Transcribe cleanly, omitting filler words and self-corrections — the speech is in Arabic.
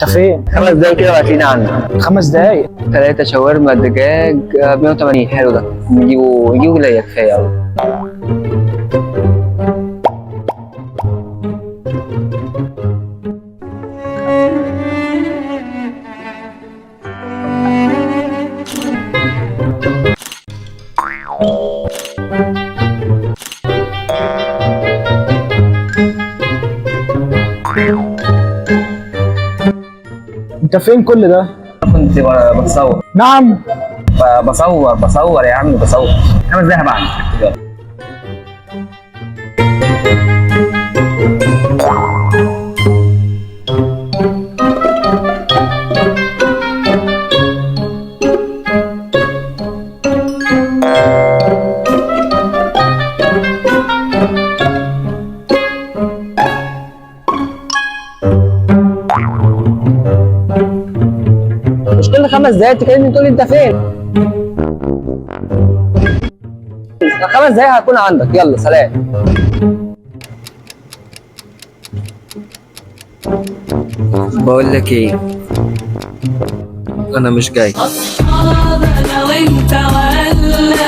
انت فين؟ 5 دقايق كده وهتلاقيني عندك. 5 دقايق. 3 شاورما دجاج 180. حلو ده، نجيبه ليا كفايه قوي. انت فين كل ده؟ كنت بتصور. نعم. بصور يا عم، بصور. 5 دقايق هبقى عندك. يلا. مش كل 5 دقايق تكلمني تقول لي انت فين؟ 5 دقايق هكون عندك. يلا سلام. بقول لك ايه، انا مش جاي. أصحاب أنا وأنت ولا